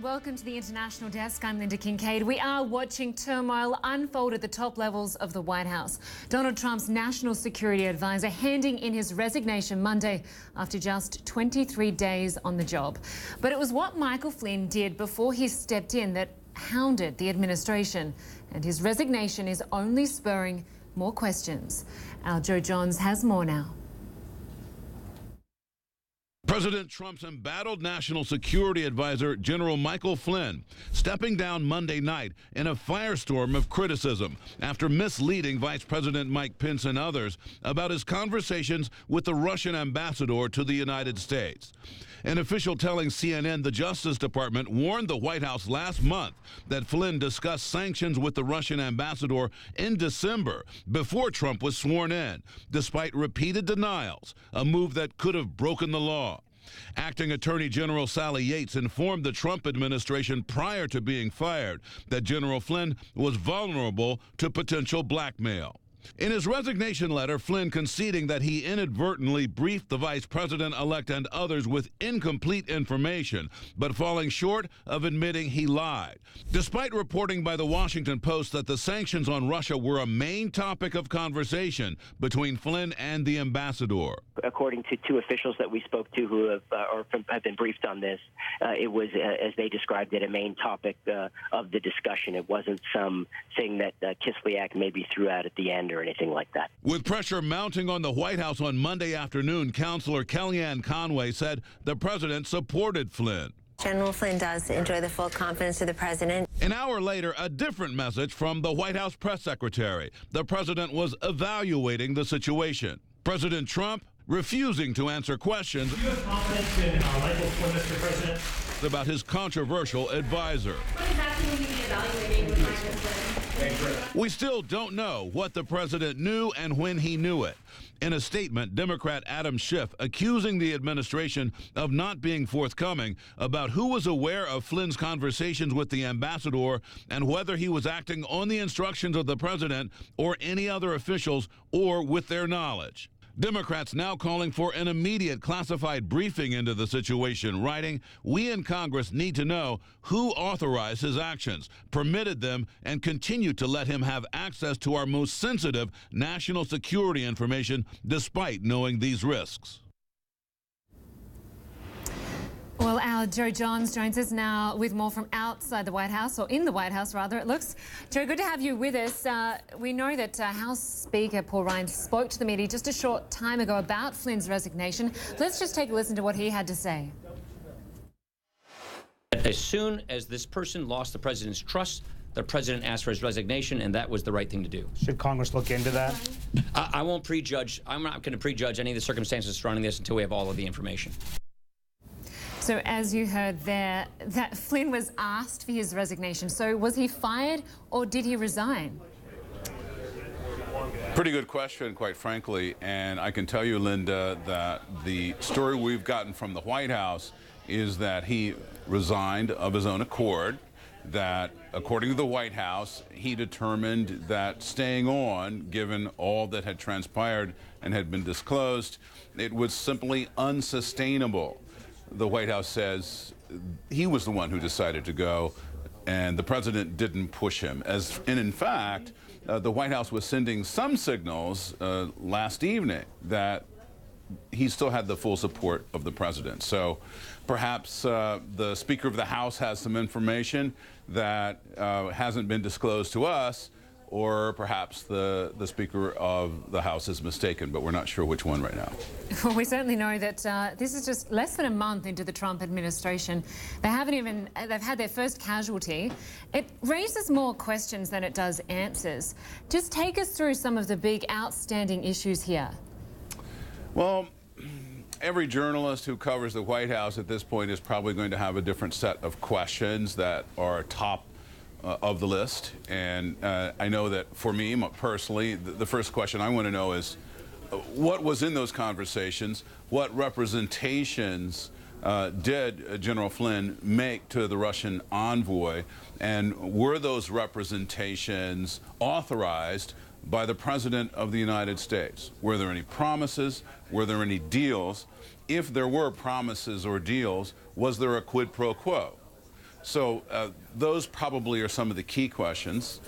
welcome to the International Desk. I'm Lynda Kinkade. We are watching turmoil unfold at the top levels of the White House. Donald Trump's National Security Advisor handing in his resignation Monday after just 23 days on the job. But it was what Michael Flynn did before he stepped in that hounded the administration. And his resignation is only spurring more questions. Our Joe Johns has more now. President Trump's embattled National Security Advisor, General Michael Flynn, stepping down Monday night in a firestorm of criticism after misleading Vice President Mike Pence and others about his conversations with the Russian ambassador to the United States. An official telling CNN the Justice Department warned the White House last month that Flynn discussed sanctions with the Russian ambassador in December before Trump was sworn in, despite repeated denials, a move that could have broken the law. Acting Attorney General Sally Yates informed the Trump administration prior to being fired that General Flynn was vulnerable to potential blackmail. In his resignation letter, Flynn conceding that he inadvertently briefed the vice president-elect and others with incomplete information, but falling short of admitting he lied. Despite reporting by the Washington Post that the sanctions on Russia were a main topic of conversation between Flynn and the ambassador. According to two officials that we spoke to who have been briefed on this, it was, as they described it, a main topic of the discussion. It wasn't something that Kislyak maybe threw out at the end or anything like that. With pressure mounting on the White House on Monday afternoon, Counselor Kellyanne Conway said the president supported Flynn. General Flynn does enjoy the full confidence of the president. An hour later, a different message from the White House press secretary. The president was evaluating the situation. President Trump refusing to answer questions Do you have confidence in Michael Flynn, Mr. President? About his controversial advisor. What exactly will you be evaluating with Michael Flynn? We still don't know what the president knew and when he knew it. In a statement, Democrat Adam Schiff accusing the administration of not being forthcoming about who was aware of Flynn's conversations with the ambassador and whether he was acting on the instructions of the president or any other officials or with their knowledge. Democrats now calling for an immediate classified briefing into the situation, writing, "We in Congress need to know who authorized his actions, permitted them, and continued to let him have access to our most sensitive national security information despite knowing these risks." Well, our Joe Johns joins us now with more from outside the White House, or in the White House, rather, it looks. Joe, good to have you with us. We know that House Speaker Paul Ryan spoke to the media just a short time ago about Flynn's resignation. Let's just take a listen to what he had to say. As soon as this person lost the president's trust, the president asked for his resignation, and that was the right thing to do. Should Congress look into that? I won't prejudge. I'm not going to prejudge any of the circumstances surrounding this until we have all of the information. So as you heard there, that Flynn was asked for his resignation. So was he fired or did he resign? Pretty good question, quite frankly. And I can tell you, Lynda, that the story we've gotten from the White House is that he resigned of his own accord, that according to the White House, he determined that staying on, given all that had transpired and had been disclosed, it was simply unsustainable. The White House says he was the one who decided to go, and the president didn't push him. And in fact, the White House was sending some signals last evening that he still had the full support of the president. So perhaps the Speaker of the House has some information that hasn't been disclosed to us, or perhaps the Speaker of the House is mistaken, but we're not sure which one right now. Well, we certainly know that this is just less than a month into the Trump administration. They've had their first casualty. It raises more questions than it does answers. Just take us through some of the big outstanding issues here. Well, every journalist who covers the White House at this point is probably going to have a different set of questions that are top of the list. And I know that for me personally, the first question I want to know is what was in those conversations? What representations did General Flynn make to the Russian envoy? And were those representations authorized by the President of the United States? Were there any promises? Were there any deals? If there were promises or deals, was there a quid pro quo? So those probably are some of the key questions.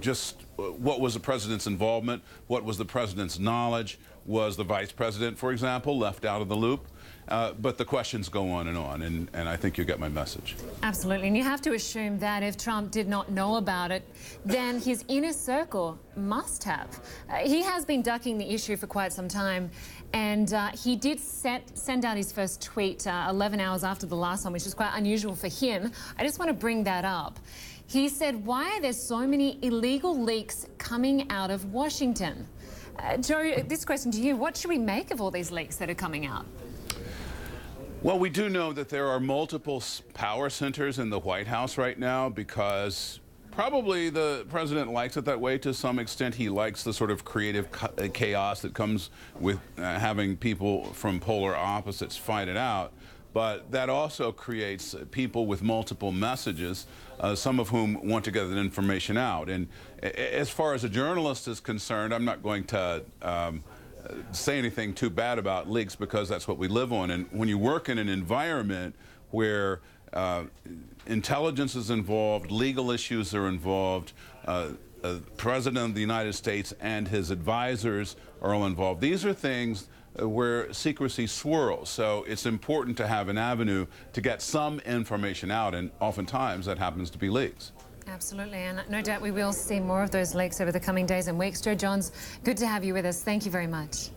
Just what was the president's involvement? What was the president's knowledge? Was the vice president, for example, left out of the loop? But the questions go on, and I think you get my message. Absolutely, and you have to assume that if Trump did not know about it, then his inner circle must have. He has been ducking the issue for quite some time, and he did send out his first tweet 11 hours after the last one, which is quite unusual for him. I just want to bring that up. He said, why are there so many illegal leaks coming out of Washington? Joe, this question to you, what should we make of all these leaks that are coming out? Well, we do know that there are multiple power centers in the White House right now because probably the president likes it that way to some extent. He likes the sort of creative chaos that comes with having people from polar opposites fight it out. But that also creates people with multiple messages, some of whom want to get that information out. And as far as a journalist is concerned, I'm not going to say anything too bad about leaks because that's what we live on. And when you work in an environment where intelligence is involved, legal issues are involved, the President of the United States and his advisors are all involved. These are things where secrecy swirls. So it's important to have an avenue to get some information out, and oftentimes that happens to be leaks. Absolutely, and no doubt we will see more of those leaks over the coming days and weeks. Joe Johns, good to have you with us. Thank you very much.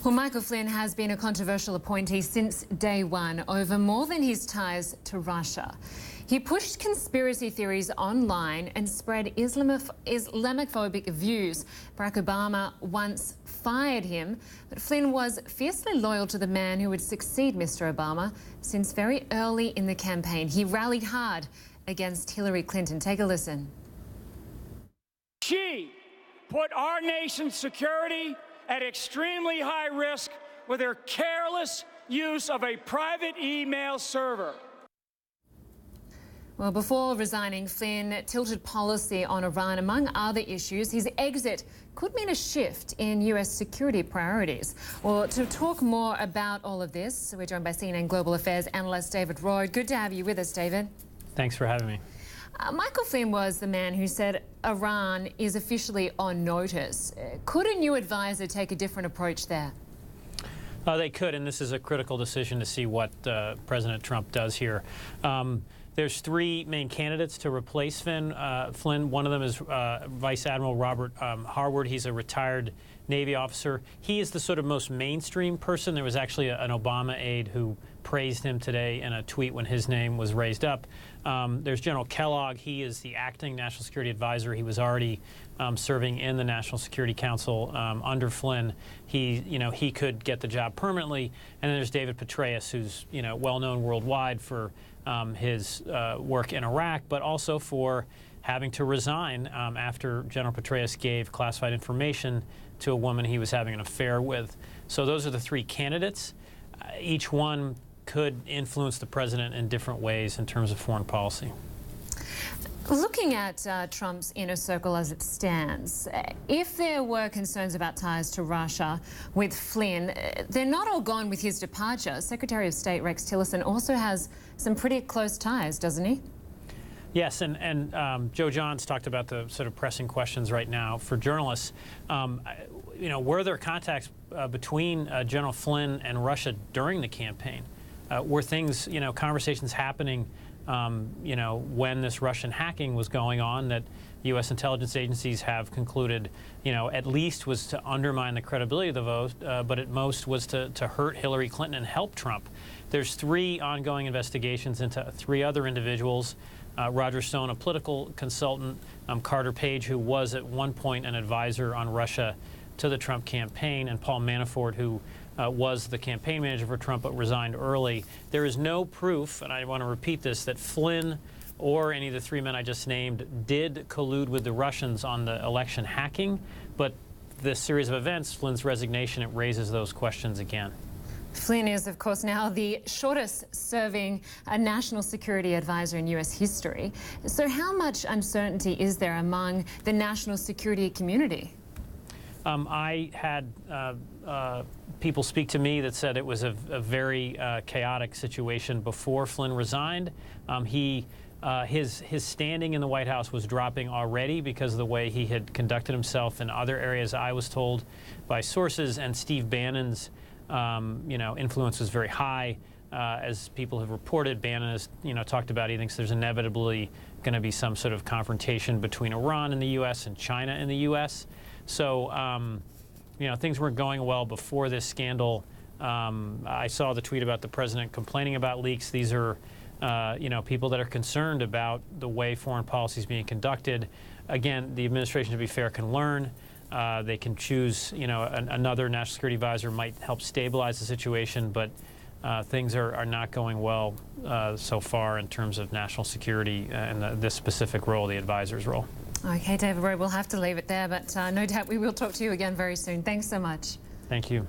Well, Michael Flynn has been a controversial appointee since day one over more than his ties to Russia. He pushed conspiracy theories online and spread Islamophobic views. Barack Obama once fired him, but Flynn was fiercely loyal to the man who would succeed Mr. Obama since very early in the campaign. He rallied hard against Hillary Clinton. Take a listen. She put our nation's security at extremely high risk with her careless use of a private email server. Well, before resigning, Flynn tilted policy on Iran, among other issues. His exit could mean a shift in US security priorities. Well, to talk more about all of this, we're joined by CNN Global Affairs analyst David Rohde. Good to have you with us, David. Thanks for having me. Michael Flynn was the man who said Iran is officially on notice. Could a new advisor take a different approach there? They could, and this is a critical decision to see what President Trump does here. There's three main candidates to replace Flynn. One of them is Vice Admiral Robert Harward. He's a retired Navy officer. He is the sort of most mainstream person. There was actually an Obama aide who praised him today in a tweet when his name was raised up. There's General Kellogg. He is the acting National Security Advisor. He was already serving in the National Security Council under Flynn. He could get the job permanently. And then there's David Petraeus, who's well known worldwide for his work in Iraq, but also for having to resign after General Petraeus gave classified information to a woman he was having an affair with. So those are the three candidates. Each one could influence the president in different ways in terms of foreign policy. Looking at Trump's inner circle as it stands, if there were concerns about ties to Russia with Flynn, they're not all gone with his departure. Secretary of State Rex Tillerson also has some pretty close ties, doesn't he? Yes, and Joe Johns talked about the sort of pressing questions right now for journalists. Were there contacts between General Flynn and Russia during the campaign? Were things, conversations happening, when this Russian hacking was going on that U.S. intelligence agencies have concluded, at least was to undermine the credibility of the vote, but at most was to hurt Hillary Clinton and help Trump. There's three ongoing investigations into three other individuals. Roger Stone, a political consultant, Carter Page, who was at one point an advisor on Russia to the Trump campaign, and Paul Manafort, who was the campaign manager for Trump but resigned early. There is no proof, and I want to repeat this, that Flynn or any of the three men I just named did collude with the Russians on the election hacking, but this series of events, Flynn's resignation, it raises those questions again. Flynn is, of course, now the shortest-serving national security advisor in U.S. history. So how much uncertainty is there among the national security community? I had people speak to me that said it was a very chaotic situation before Flynn resigned. His standing in the White House was dropping already because of the way he had conducted himself in other areas, I was told by sources, and Steve Bannon's influence was very high. As people have reported, Bannon has talked about he thinks there's inevitably going to be some sort of confrontation between Iran in the U.S. and China in the U.S. So things weren't going well before this scandal. I saw the tweet about the president complaining about leaks. These are people that are concerned about the way foreign policy is being conducted. Again, the administration, to be fair, can learn. They can choose, another national security advisor might help stabilize the situation, but things are not going well so far in terms of national security and this specific role, the advisor's role. Okay, David Rohde, we'll have to leave it there, but no doubt we will talk to you again very soon. Thanks so much. Thank you.